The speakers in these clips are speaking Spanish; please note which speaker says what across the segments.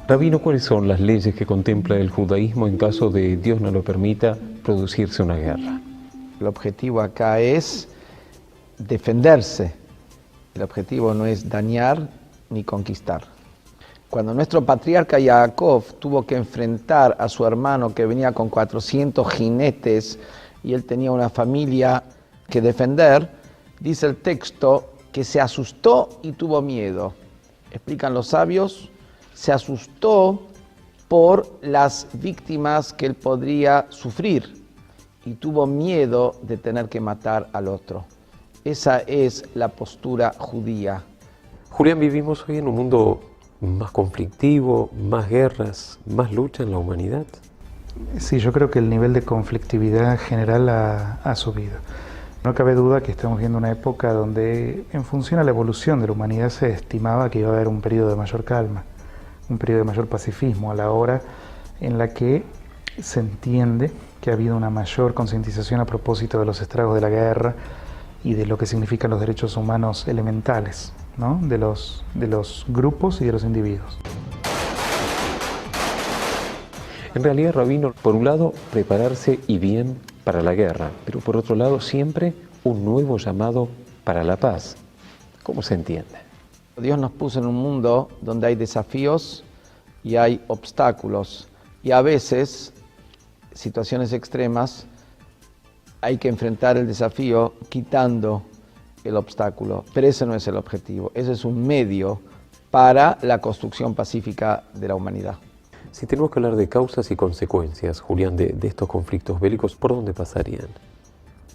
Speaker 1: Rabino, ¿cuáles son las leyes que contempla el judaísmo en caso de, Dios no lo permita, producirse una guerra?
Speaker 2: El objetivo acá es defenderse. El objetivo no es dañar ni conquistar. Cuando nuestro patriarca Jacob tuvo que enfrentar a su hermano que venía con 400 jinetes y él tenía una familia que defender, dice el texto que se asustó y tuvo miedo. Explican los sabios, se asustó por las víctimas que él podría sufrir y tuvo miedo de tener que matar al otro. Esa es la postura judía.
Speaker 1: Julián, vivimos hoy en un mundo más conflictivo, más guerras, más lucha en la humanidad.
Speaker 3: Sí, yo creo que el nivel de conflictividad general ha subido. No cabe duda que estamos viendo una época donde, en función a la evolución de la humanidad, se estimaba que iba a haber un periodo de mayor calma, un periodo de mayor pacifismo, a la hora en la que se entiende que ha habido una mayor concientización a propósito de los estragos de la guerra y de lo que significan los derechos humanos elementales, ¿no? de los grupos y de los individuos.
Speaker 1: En realidad, Rabino, por un lado, prepararse y bien para la guerra, pero por otro lado, siempre un nuevo llamado para la paz. ¿Cómo se entiende?
Speaker 2: Dios nos puso en un mundo donde hay desafíos y hay obstáculos, y a veces, situaciones extremas, hay que enfrentar el desafío quitando el obstáculo, pero ese no es el objetivo, ese es un medio para la construcción pacífica de la humanidad.
Speaker 1: Si tenemos que hablar de causas y consecuencias, Julián, de estos conflictos bélicos, ¿por dónde pasarían?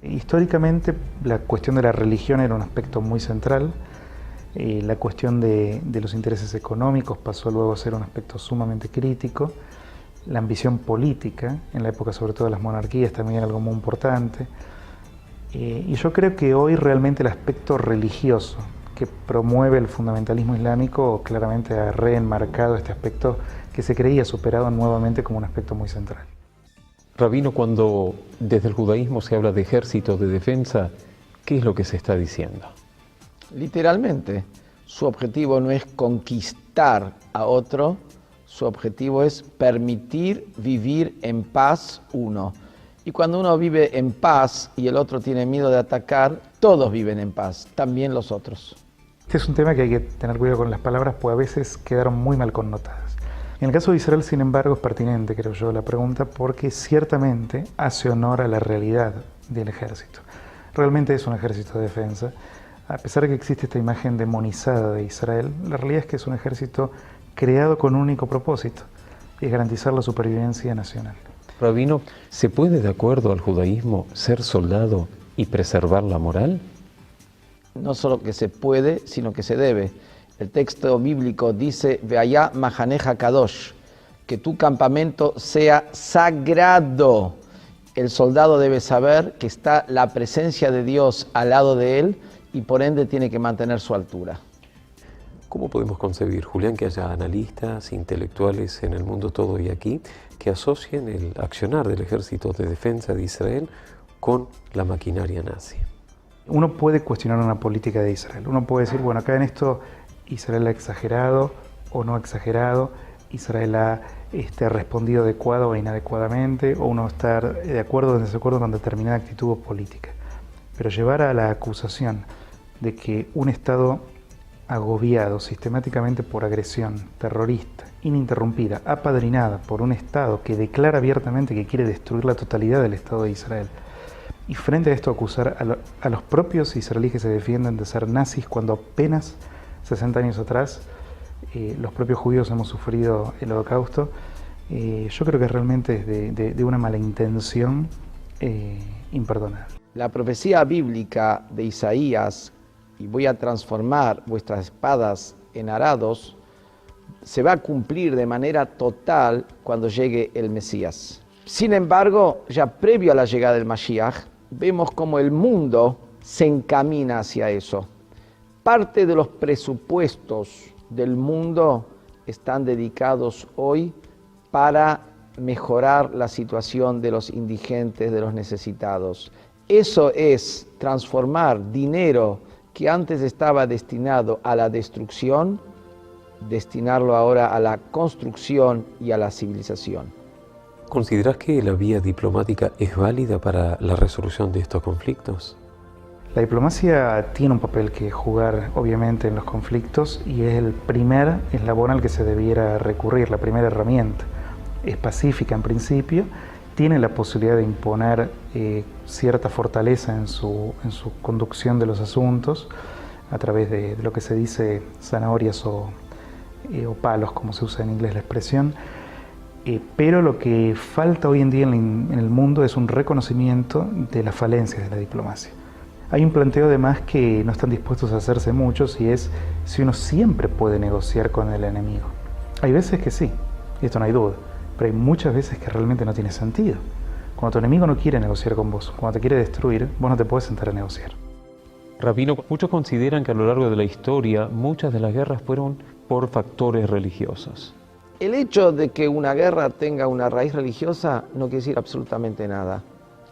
Speaker 3: Históricamente, la cuestión de la religión era un aspecto muy central. La cuestión de los intereses económicos pasó luego a ser un aspecto sumamente crítico. La ambición política, en la época sobre todo de las monarquías, también era algo muy importante. Y yo creo que hoy realmente el aspecto religioso que promueve el fundamentalismo islámico claramente ha reenmarcado este aspecto que se creía superado nuevamente como un aspecto muy central.
Speaker 1: Rabino, cuando desde el judaísmo se habla de ejército de defensa, ¿qué es lo que se está diciendo?
Speaker 2: Literalmente, su objetivo no es conquistar a otro, su objetivo es permitir vivir en paz uno. Y cuando uno vive en paz y el otro tiene miedo de atacar, todos viven en paz, también los otros.
Speaker 3: Este es un tema que hay que tener cuidado con las palabras, pues a veces quedaron muy mal connotadas. En el caso de Israel, sin embargo, es pertinente, creo yo, la pregunta, porque ciertamente hace honor a la realidad del ejército. Realmente es un ejército de defensa. A pesar de que existe esta imagen demonizada de Israel, la realidad es que es un ejército creado con un único propósito, y es garantizar la supervivencia nacional.
Speaker 1: Rabino, ¿se puede, de acuerdo al judaísmo, ser soldado y preservar la moral?
Speaker 2: No solo que se puede, sino que se debe. El texto bíblico dice, Veayá Mahaneja Kadosh, que tu campamento sea sagrado. El soldado debe saber que está la presencia de Dios al lado de él y por ende tiene que mantener su altura.
Speaker 1: ¿Cómo podemos concebir, Julián, que haya analistas, intelectuales en el mundo todo y aquí, que asocien el accionar del ejército de defensa de Israel con la maquinaria nazi?
Speaker 3: Uno puede cuestionar una política de Israel. Uno puede decir, bueno, acá en esto Israel ha exagerado o no ha exagerado, Israel ha respondido adecuado o inadecuadamente, o uno está de acuerdo o en desacuerdo con determinada actitud política. Pero llevar a la acusación de que un Estado agobiado sistemáticamente por agresión terrorista, ininterrumpida, apadrinada por un Estado que declara abiertamente que quiere destruir la totalidad del Estado de Israel, y frente a esto acusar a los propios israelíes que se defienden de ser nazis cuando apenas 60 años atrás los propios judíos hemos sufrido el holocausto, yo creo que realmente es de una mala intención imperdonable.
Speaker 2: La profecía bíblica de Isaías, y voy a transformar vuestras espadas en arados, se va a cumplir de manera total cuando llegue el Mesías. Sin embargo, ya previo a la llegada del Mashiach, vemos cómo el mundo se encamina hacia eso. Parte de los presupuestos del mundo están dedicados hoy para mejorar la situación de los indigentes, de los necesitados. Eso es transformar dinero que antes estaba destinado a la destrucción destinarlo ahora a la construcción y a la civilización.
Speaker 1: ¿Consideras que la vía diplomática es válida para la resolución de estos conflictos?
Speaker 3: La diplomacia tiene un papel que jugar, obviamente, en los conflictos y es el primer eslabón al que se debiera recurrir, la primera herramienta. Es pacífica en principio, tiene la posibilidad de imponer cierta fortaleza en su conducción de los asuntos a través de lo que se dice zanahorias o palos, como se usa en inglés la expresión. Pero lo que falta hoy en día en el mundo es un reconocimiento de las falencias de la diplomacia. Hay un planteo además que no están dispuestos a hacerse muchos y es si uno siempre puede negociar con el enemigo. Hay veces que sí, y esto no hay duda, pero hay muchas veces que realmente no tiene sentido. Cuando tu enemigo no quiere negociar con vos, cuando te quiere destruir, vos no te puedes sentar a negociar.
Speaker 1: Rabino, muchos consideran que a lo largo de la historia muchas de las guerras fueron por factores religiosos.
Speaker 2: El hecho de que una guerra tenga una raíz religiosa no quiere decir absolutamente nada,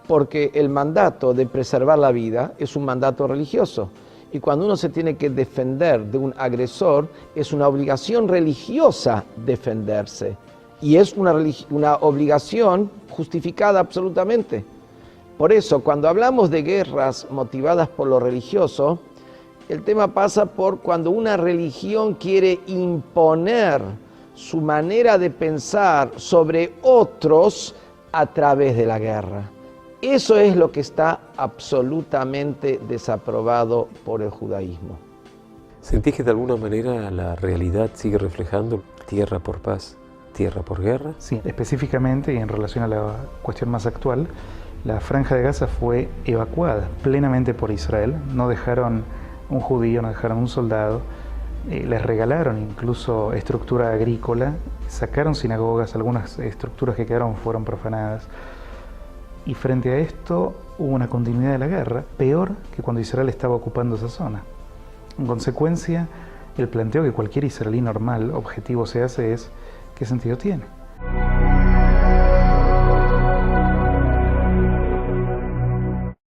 Speaker 2: porque el mandato de preservar la vida es un mandato religioso. Y cuando uno se tiene que defender de un agresor, es una obligación religiosa defenderse. Y es una obligación justificada absolutamente. Por eso, cuando hablamos de guerras motivadas por lo religioso, el tema pasa por cuando una religión quiere imponer su manera de pensar sobre otros a través de la guerra. Eso es lo que está absolutamente desaprobado por el judaísmo.
Speaker 1: ¿Sentís que de alguna manera la realidad sigue reflejando tierra por paz, tierra por guerra?
Speaker 3: Sí, específicamente y en relación a la cuestión más actual, la Franja de Gaza fue evacuada plenamente por Israel. No dejaron un judío, no dejaron un soldado. Les regalaron incluso estructura agrícola, sacaron sinagogas, algunas estructuras que quedaron fueron profanadas. Y frente a esto hubo una continuidad de la guerra, peor que cuando Israel estaba ocupando esa zona. En consecuencia, el planteo que cualquier israelí normal, objetivo, se hace es: ¿qué sentido tiene?